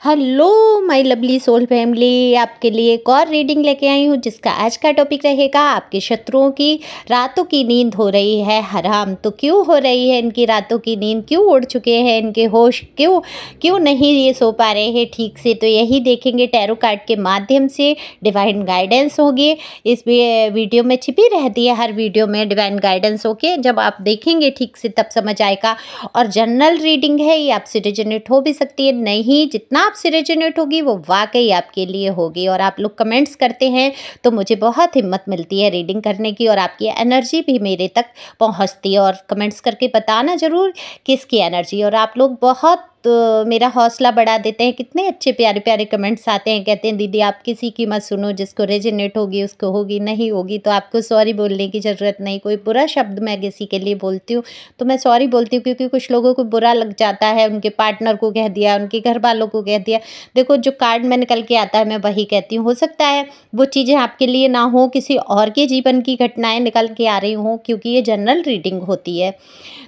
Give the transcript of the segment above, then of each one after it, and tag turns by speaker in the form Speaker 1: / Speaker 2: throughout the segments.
Speaker 1: Hello my lovely soul family, आपके लिए एक और रीडिंग लेके आई हूँ जिसका आज का टॉपिक रहेगा आपके शत्रुओं की रातों की नींद हो रही है हराम। तो क्यों हो रही है इनकी रातों की नींद, क्यों उड़ चुके हैं इनके होश, क्यों क्यों नहीं ये सो पा रहे हैं ठीक से। तो यही देखेंगे टैरो कार्ड के माध्यम से। डिवाइन गाइडेंस होगी इस वीडियो में, छिपी रहती है हर वीडियो में डिवाइन गाइडेंस होके। जब आप देखेंगे ठीक से तब समझ आएगा। और जनरल रीडिंग है, ये आपसे रिजोनेट हो भी सकती है, नहीं जितना आपसे रेजोनेट होगी वो वाकई आपके लिए होगी। और आप लोग कमेंट्स करते हैं तो मुझे बहुत हिम्मत मिलती है रीडिंग करने की, और आपकी एनर्जी भी मेरे तक पहुंचती है। और कमेंट्स करके बताना ज़रूर किसकी एनर्जी। और आप लोग बहुत मेरा हौसला बढ़ा देते हैं। कितने अच्छे प्यारे प्यारे कमेंट्स आते हैं, कहते हैं दीदी आप किसी की मत सुनो, जिसको रेजोनेट होगी उसको होगी, नहीं होगी तो आपको सॉरी बोलने की ज़रूरत नहीं। कोई बुरा शब्द मैं किसी के लिए बोलती हूँ तो मैं सॉरी बोलती हूँ, क्योंकि कुछ लोगों को बुरा लग जाता है, उनके पार्टनर को कह दिया, उनके घर वालों को कह दिया। देखो जो कार्ड में निकल के आता है मैं वही कहती हूँ। हो सकता है वो चीज़ें आपके लिए ना हो, किसी और के जीवन की घटनाएं निकल के आ रही हों, क्योंकि ये जनरल रीडिंग होती है।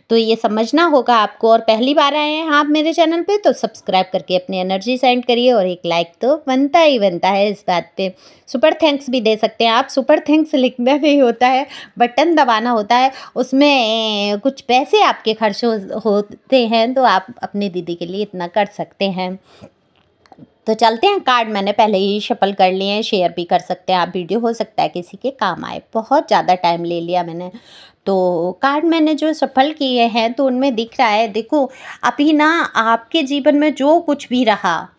Speaker 1: तो ये समझना होगा आपको। और पहली बार आए हैं आप मेरे चैनल पे तो सब्सक्राइब करके अपनी एनर्जी सेंड करिए, और एक लाइक तो बनता ही बनता है इस बात पे। सुपर थैंक्स भी दे सकते हैं आप। सुपर थैंक्स लिखना नहीं होता है, बटन दबाना होता है, उसमें कुछ पैसे आपके खर्च होते हैं, तो आप अपनी दीदी के लिए इतना कर सकते हैं। तो चलते हैं। कार्ड मैंने पहले ही शफल कर लिए हैं, शेयर भी कर सकते हैं आप वीडियो, हो सकता है किसी के काम आए। बहुत ज़्यादा टाइम ले लिया मैंने। तो कार्ड मैंने जो सफल किए हैं तो उनमें दिख रहा है, देखो अभी ना आपके जीवन में जो कुछ भी रहा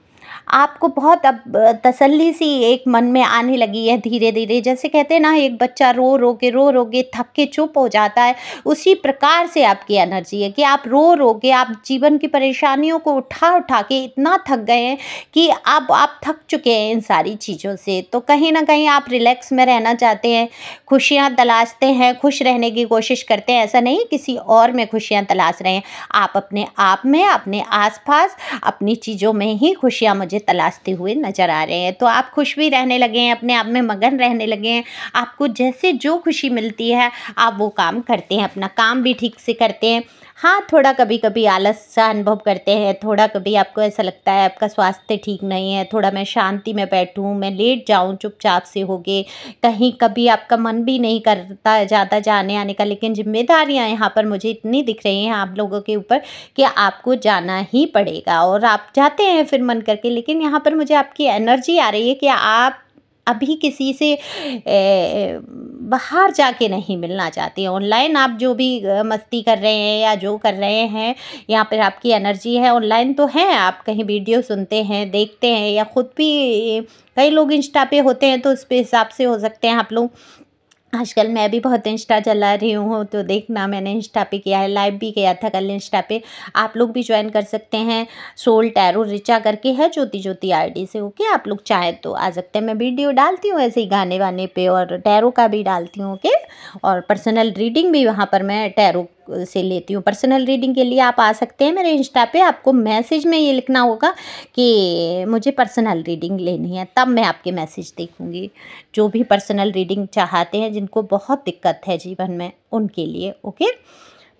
Speaker 1: आपको बहुत अब तसल्ली सी एक मन में आने लगी है धीरे धीरे। जैसे कहते हैं ना एक बच्चा रो रो के थक के चुप हो जाता है, उसी प्रकार से आपकी एनर्जी है कि आप रो के आप जीवन की परेशानियों को उठा के इतना थक गए हैं कि अब आप थक चुके हैं इन सारी चीज़ों से। तो कहीं ना कहीं आप रिलैक्स में रहना चाहते हैं, खुशियाँ तलाशते हैं, खुश रहने की कोशिश करते हैं। ऐसा नहीं किसी और में खुशियाँ तलाश रहे हैं, आप अपने आप में, अपने आसपास, अपनी चीज़ों में ही खुशियाँ मुझे तलाशते हुए नजर आ रहे हैं। तो आप खुश भी रहने लगे हैं, अपने आप में मगन रहने लगे हैं। आपको जैसे जो खुशी मिलती है आप वो काम करते हैं, अपना काम भी ठीक से करते हैं। हाँ, थोड़ा कभी कभी आलस सा अनुभव करते हैं, थोड़ा कभी आपको ऐसा लगता है आपका स्वास्थ्य ठीक नहीं है, थोड़ा मैं शांति में बैठूं, मैं लेट जाऊं चुपचाप से होके। कहीं कभी आपका मन भी नहीं करता ज़्यादा जाने आने का, लेकिन जिम्मेदारियां यहाँ पर मुझे इतनी दिख रही हैं आप लोगों के ऊपर कि आपको जाना ही पड़ेगा, और आप जाते हैं फिर मन करके। लेकिन यहाँ पर मुझे आपकी एनर्जी आ रही है कि आप अभी किसी से बाहर जाके नहीं मिलना चाहती। ऑनलाइन आप जो भी मस्ती कर रहे हैं या जो कर रहे हैं, यहाँ पर आपकी एनर्जी है। ऑनलाइन तो है, आप कहीं वीडियो सुनते हैं, देखते हैं, या खुद भी कई लोग इंस्टा पे होते हैं तो उस पे हिसाब से हो सकते हैं आप लोग। आजकल मैं भी बहुत इंस्टा चला रही हूँ तो देखना, मैंने इंस्टा पे किया है, लाइव भी किया था कल इंस्टा पे। आप लोग भी ज्वाइन कर सकते हैं। सोल टैरो रिचा करके है, ज्योति आईडी से। ओके, आप लोग चाहें तो आ सकते हैं। मैं वीडियो डालती हूँ ऐसे ही गाने वाने पे, और टैरो का भी डालती हूँ। ओके, और पर्सनल रीडिंग भी वहाँ पर मैं टैरो से लेती हूँ। पर्सनल रीडिंग के लिए आप आ सकते हैं मेरे इंस्टा पे। आपको मैसेज में ये लिखना होगा कि मुझे पर्सनल रीडिंग लेनी है, तब मैं आपके मैसेज देखूँगी। जो भी पर्सनल रीडिंग चाहते हैं, जिनको बहुत दिक्कत है जीवन में, उनके लिए। ओके,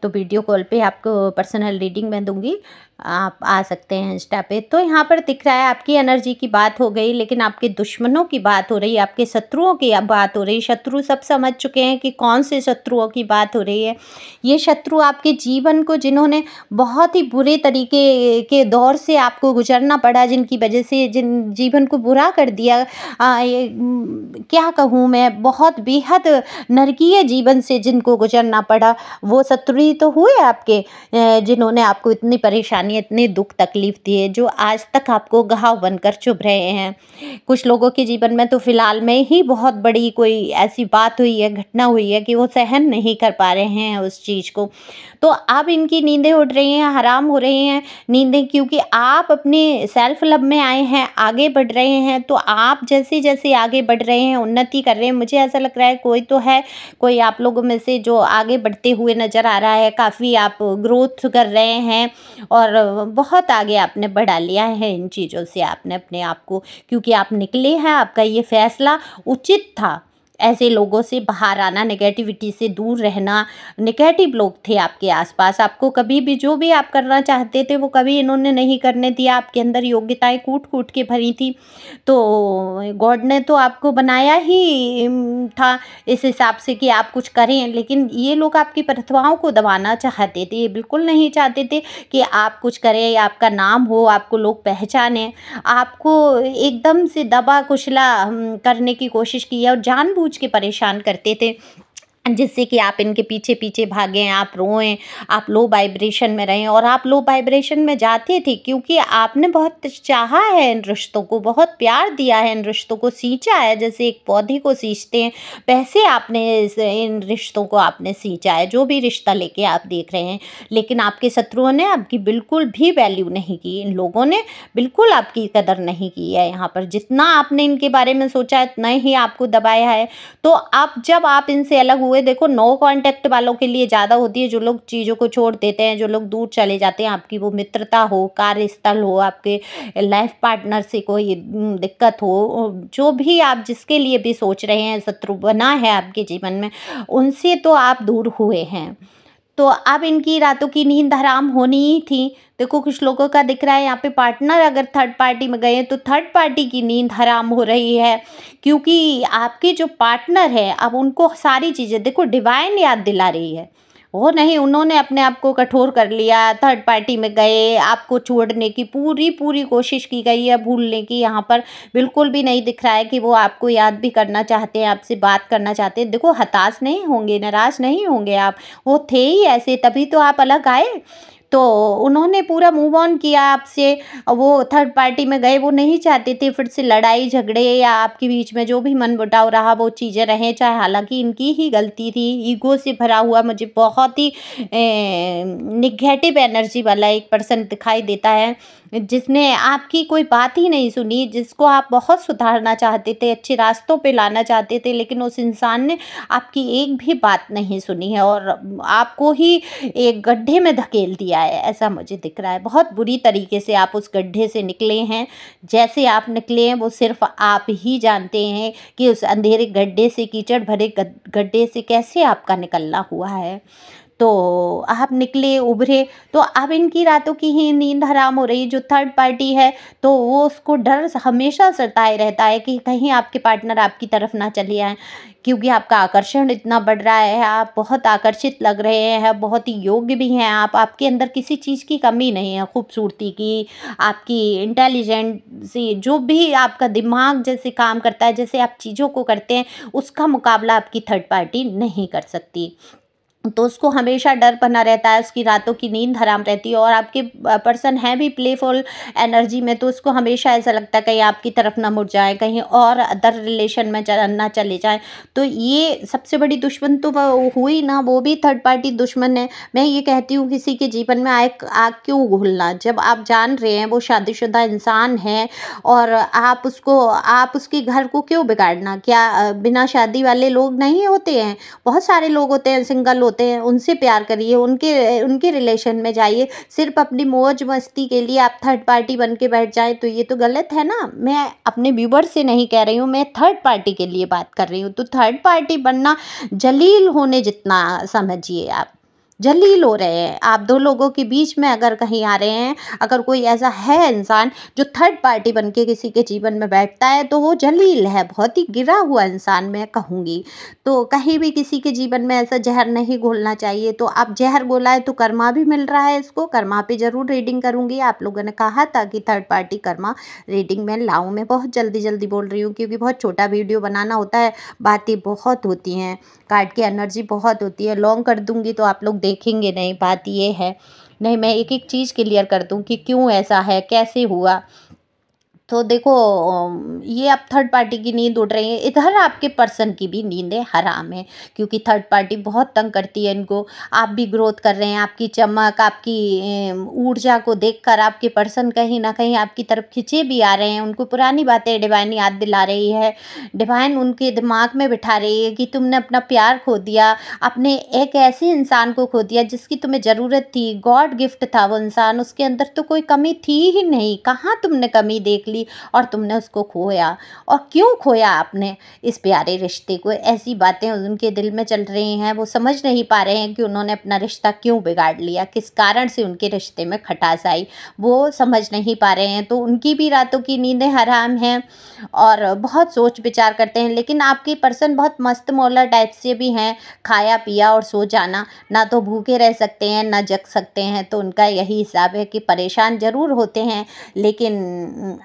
Speaker 1: तो वीडियो कॉल पे आपको पर्सनल रीडिंग मैं दूंगी, आप आ सकते हैं इंस्टा पे। तो यहाँ पर दिख रहा है आपकी एनर्जी की बात हो गई, लेकिन आपके दुश्मनों की बात हो रही है, आपके शत्रुओं की बात हो रही है। शत्रु सब समझ चुके हैं कि कौन से शत्रुओं की बात हो रही है। ये शत्रु आपके जीवन को, जिन्होंने बहुत ही बुरे तरीके के दौर से आपको गुजरना पड़ा, जिनकी वजह से जिन जीवन को बुरा कर दिया, क्या कहूँ मैं, बहुत बेहद नरकीय जीवन से जिनको गुजरना पड़ा, वो शत्रु ही तो हुए आपके, जिन्होंने आपको इतनी परेशानी, इतने दुख तकलीफ दिए, जो आज तक आपको घाव बनकर चुभ रहे हैं। कुछ लोगों के जीवन में तो फिलहाल में ही बहुत बड़ी कोई ऐसी बात हुई है, घटना हुई है कि वो सहन नहीं कर पा रहे हैं उस चीज़ को। तो अब इनकी नींदें उड़ रही हैं, हराम हो रही हैं नींदें, क्योंकि आप अपने सेल्फ लव में आए हैं, आगे बढ़ रहे हैं। तो आप जैसे जैसे आगे बढ़ रहे हैं, उन्नति कर रहे हैं, मुझे ऐसा लग रहा है कोई तो है, कोई आप लोगों में से जो आगे बढ़ते हुए नज़र आ रहा है। काफ़ी आप ग्रोथ कर रहे हैं, और बहुत आगे आपने बढ़ा लिया है इन चीज़ों से आपने अपने आप को, क्योंकि आप निकले हैं। आपका ये फैसला उचित था, ऐसे लोगों से बाहर आना, नेगेटिविटी से दूर रहना। नेगेटिव लोग थे आपके आसपास, आपको कभी भी जो भी आप करना चाहते थे वो कभी इन्होंने नहीं करने दिया। आपके अंदर योग्यताएं कूट कूट के भरी थी, तो गॉड ने तो आपको बनाया ही था इस हिसाब से कि आप कुछ करें, लेकिन ये लोग आपकी प्रतिभाओं को दबाना चाहते थे। ये बिल्कुल नहीं चाहते थे कि आप कुछ करें या आपका नाम हो, आपको लोग पहचानें। आपको एकदम से दबा कुचला करने की कोशिश की है और जानबूझ के परेशान करते थे, जिससे कि आप इनके पीछे पीछे भागें, आप रोएं, आप लो वाइब्रेशन में रहें। और आप लो वाइब्रेशन में जाते थे क्योंकि आपने बहुत चाहा है इन रिश्तों को, बहुत प्यार दिया है, इन रिश्तों को सींचा है, जैसे एक पौधे को सींचते हैं वैसे आपने इन रिश्तों को आपने सींचा है, जो भी रिश्ता लेके आप देख रहे हैं। लेकिन आपके शत्रुओं ने आपकी बिल्कुल भी वैल्यू नहीं की, इन लोगों ने बिल्कुल आपकी कदर नहीं की है। यहाँ पर जितना आपने इनके बारे में सोचा है उतना ही आपको दबाया है। तो अब जब आप इनसे अलग हुए, देखो नो कांटेक्ट वालों के लिए ज़्यादा होती है, जो लोग चीज़ों को छोड़ देते हैं, जो लोग दूर चले जाते हैं। आपकी वो मित्रता हो, कार्यस्थल हो, आपके लाइफ पार्टनर से कोई दिक्कत हो, जो भी आप जिसके लिए भी सोच रहे हैं शत्रु बना है आपके जीवन में, उनसे तो आप दूर हुए हैं। तो अब इनकी रातों की नींद हराम होनी ही थी। देखो कुछ लोगों का दिख रहा है यहाँ पे पार्टनर अगर थर्ड पार्टी में गए तो थर्ड पार्टी की नींद हराम हो रही है, क्योंकि आपके जो पार्टनर है अब उनको सारी चीज़ें देखो डिवाइन याद दिला रही है। वो नहीं, उन्होंने अपने आप को कठोर कर लिया, थर्ड पार्टी में गए, आपको छोड़ने की पूरी पूरी कोशिश की गई है, भूलने की। यहाँ पर बिल्कुल भी नहीं दिख रहा है कि वो आपको याद भी करना चाहते हैं, आपसे बात करना चाहते हैं। देखो हताश नहीं होंगे, नाराज़ नहीं होंगे आप, वो थे ही ऐसे, तभी तो आप अलग आए। तो उन्होंने पूरा मूव ऑन किया आपसे। वो थर्ड पार्टी में गए, वो नहीं चाहते थे फिर से लड़ाई झगड़े या आपके बीच में जो भी मनमुटाव रहा वो चीज़ें रहें, चाहे हालांकि इनकी ही गलती थी। ईगो से भरा हुआ मुझे बहुत ही निगेटिव एनर्जी वाला एक पर्सन दिखाई देता है, जिसने आपकी कोई बात ही नहीं सुनी, जिसको आप बहुत सुधारना चाहते थे, अच्छे रास्तों पे लाना चाहते थे, लेकिन उस इंसान ने आपकी एक भी बात नहीं सुनी है और आपको ही एक गड्ढे में धकेल दिया है, ऐसा मुझे दिख रहा है। बहुत बुरी तरीके से आप उस गड्ढे से निकले हैं। जैसे आप निकले हैं वो सिर्फ आप ही जानते हैं कि उस अंधेरे गड्ढे से, कीचड़ भरे गड्ढे से कैसे आपका निकलना हुआ है। तो आप निकले, उभरे, तो अब इनकी रातों की ही नींद हराम हो रही है। जो थर्ड पार्टी है तो वो उसको डर हमेशा सताए रहता है कि कहीं आपके पार्टनर आपकी तरफ ना चले आए, क्योंकि आपका आकर्षण इतना बढ़ रहा है, आप बहुत आकर्षित लग रहे हैं, बहुत ही योग्य भी हैं आप, आपके अंदर किसी चीज़ की कमी नहीं है, खूबसूरती की, आपकी इंटेलिजेंसी, जो भी आपका दिमाग जैसे काम करता है, जैसे आप चीज़ों को करते हैं, उसका मुकाबला आपकी थर्ड पार्टी नहीं कर सकती। तो उसको हमेशा डर बना रहता है, उसकी रातों की नींद हराम रहती है। और आपके पर्सन है भी प्लेफुल एनर्जी में, तो उसको हमेशा ऐसा लगता है कहीं आपकी तरफ ना मुड़ जाए, कहीं और अदर रिलेशन में ना चले जाए। तो ये सबसे बड़ी दुश्मन तो वो हुई ना, वो भी थर्ड पार्टी दुश्मन है। मैं ये कहती हूँ किसी के जीवन में आग क्यों घुलना, जब आप जान रहे हैं वो शादीशुदा इंसान है और आप उसके घर को क्यों बिगाड़ना। क्या बिना शादी वाले लोग नहीं होते हैं? बहुत सारे लोग होते हैं, सिंगल होते हैं, उनसे प्यार करिए, उनके रिलेशन में जाइए। सिर्फ अपनी मौज मस्ती के लिए आप थर्ड पार्टी बन के बैठ जाए तो ये तो गलत है ना। मैं अपने व्यूवर से नहीं कह रही हूँ, मैं थर्ड पार्टी के लिए बात कर रही हूँ। तो थर्ड पार्टी बनना जलील होने जितना समझिए, आप जलील हो रहे हैं। आप दो लोगों के बीच में अगर कहीं आ रहे हैं, अगर कोई ऐसा है इंसान जो थर्ड पार्टी बन के किसी के जीवन में बैठता है तो वो जलील है, बहुत ही गिरा हुआ इंसान मैं कहूँगी। तो कहीं भी किसी के जीवन में ऐसा जहर नहीं घोलना चाहिए। तो अब जहर घोला है तो कर्मा भी मिल रहा है इसको। कर्मा पे ज़रूर रीडिंग करूँगी। आप लोगों ने कहा था कि थर्ड पार्टी कर्मा रीडिंग में लाऊं, मैं बहुत जल्दी बोल रही हूँ क्योंकि बहुत छोटा वीडियो बनाना होता है, बातें बहुत होती हैं, कार्ड की एनर्जी बहुत होती है। लॉन्ग कर दूँगी तो आप लोग देखेंगे नहीं, बात ये है। नहीं, मैं एक एक चीज़ क्लियर कर दूँ कि क्यों ऐसा है, कैसे हुआ। तो देखो ये अब थर्ड पार्टी की नींद उड़ रही है, इधर आपके पर्सन की भी नींदें हराम है, क्योंकि थर्ड पार्टी बहुत तंग करती है इनको। आप भी ग्रोथ कर रहे हैं, आपकी चमक, आपकी ऊर्जा को देखकर आपके पर्सन कहीं ना कहीं आपकी तरफ खिंचे भी आ रहे हैं। उनको पुरानी बातें डिवाइन याद दिला रही है, डिवाइन उनके दिमाग में बिठा रही है कि तुमने अपना प्यार खो दिया, अपने एक ऐसे इंसान को खो दिया जिसकी तुम्हें ज़रूरत थी, गॉड गिफ्ट था वो इंसान, उसके अंदर तो कोई कमी थी ही नहीं, कहाँ तुमने कमी देख ली। ली और तुमने उसको खोया, और क्यों खोया आपने इस प्यारे रिश्ते को। ऐसी बातें उनके दिल में चल रही हैं, वो समझ नहीं पा रहे हैं कि उन्होंने अपना रिश्ता क्यों बिगाड़ लिया, किस कारण से उनके रिश्ते में खटास आई, वो समझ नहीं पा रहे हैं। तो उनकी भी रातों की नींदें हराम हैं और बहुत सोच विचार करते हैं। लेकिन आपकी पर्सन बहुत मस्त मौला टाइप से भी हैं, खाया पिया और सो जाना, ना तो भूखे रह सकते हैं ना जग सकते हैं। तो उनका यही हिसाब है कि परेशान ज़रूर होते हैं, लेकिन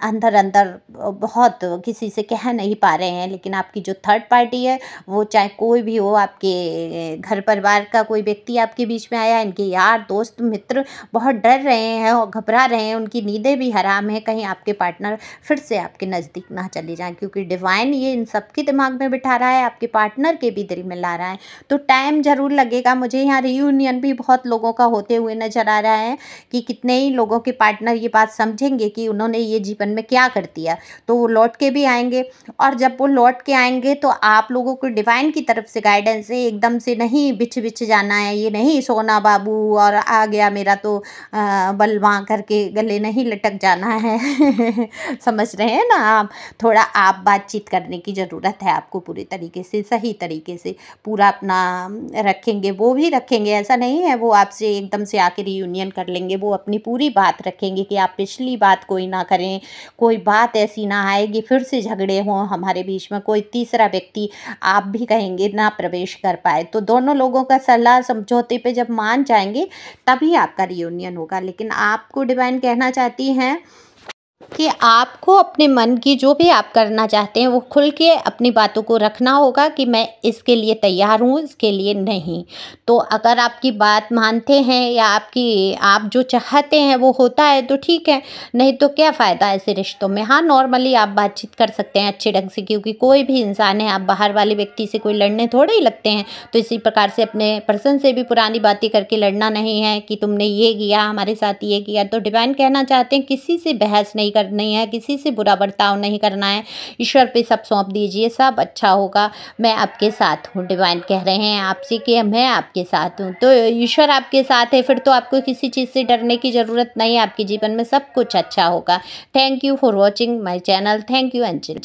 Speaker 1: अंदर अंदर बहुत किसी से कह नहीं पा रहे हैं। लेकिन आपकी जो थर्ड पार्टी है, वो चाहे कोई भी हो, आपके घर परिवार का कोई व्यक्ति आपके बीच में आया, इनके यार दोस्त मित्र बहुत डर रहे हैं और घबरा रहे हैं, उनकी नींदें भी हराम है, कहीं आपके पार्टनर फिर से आपके नज़दीक ना चले जाएं। क्योंकि डिवाइन ये इन सबके दिमाग में बिठा रहा है, आपके पार्टनर के भी दिल में ला रहा है। तो टाइम ज़रूर लगेगा। मुझे यहाँ रियूनियन भी बहुत लोगों का होते हुए नज़र आ रहा है कि कितने ही लोगों के पार्टनर ये बात समझेंगे कि उन्होंने ये जीवन में क्या कर दिया, तो वो लौट के भी आएंगे। और जब वो लौट के आएंगे तो आप लोगों को डिवाइन की तरफ से गाइडेंस है, एकदम से नहीं बिछ जाना है, ये नहीं सोना बाबू और आ गया मेरा तो बलवा करके गले नहीं लटक जाना है समझ रहे हैं ना आप। थोड़ा आप बातचीत करने की ज़रूरत है आपको, पूरे तरीके से सही तरीके से पूरा अपना रखेंगे, वो भी रखेंगे। ऐसा नहीं है वो आपसे एकदम से आके रियूनियन कर लेंगे, वो अपनी पूरी बात रखेंगे कि आप पिछली बात कोई ना करें, कोई बात ऐसी ना आएगी फिर से झगड़े हों हमारे बीच में, कोई तीसरा व्यक्ति आप भी कहेंगे ना प्रवेश कर पाए। तो दोनों लोगों का सलाह समझौते पे जब मान जाएंगे तभी आपका रियूनियन होगा। लेकिन आपको डिवाइन कहना चाहती हैं कि आपको अपने मन की जो भी आप करना चाहते हैं वो खुल के अपनी बातों को रखना होगा कि मैं इसके लिए तैयार हूँ, इसके लिए नहीं। तो अगर आपकी बात मानते हैं या आप जो चाहते हैं वो होता है तो ठीक है, नहीं तो क्या फ़ायदा ऐसे रिश्तों में। हाँ, नॉर्मली आप बातचीत कर सकते हैं अच्छे ढंग से, क्योंकि कोई भी इंसान है, आप बाहर वाले व्यक्ति से कोई लड़ने थोड़े ही लगते हैं। तो इसी प्रकार से अपने पर्सन से भी पुरानी बातें करके लड़ना नहीं है कि तुमने ये किया, हमारे साथ ये किया। तो डिवाइन कहना चाहते हैं किसी से बहस नहीं करनी है, किसी से बुरा बर्ताव नहीं करना है, ईश्वर पे सब सौंप दीजिए, सब अच्छा होगा, मैं आपके साथ हूँ। डिवाइन कह रहे हैं आपसे कि मैं आपके साथ हूँ। तो ईश्वर आपके साथ है, फिर तो आपको किसी चीज़ से डरने की ज़रूरत नहीं है, आपके जीवन में सब कुछ अच्छा होगा। Thank you for watching my channel. Thank you angel.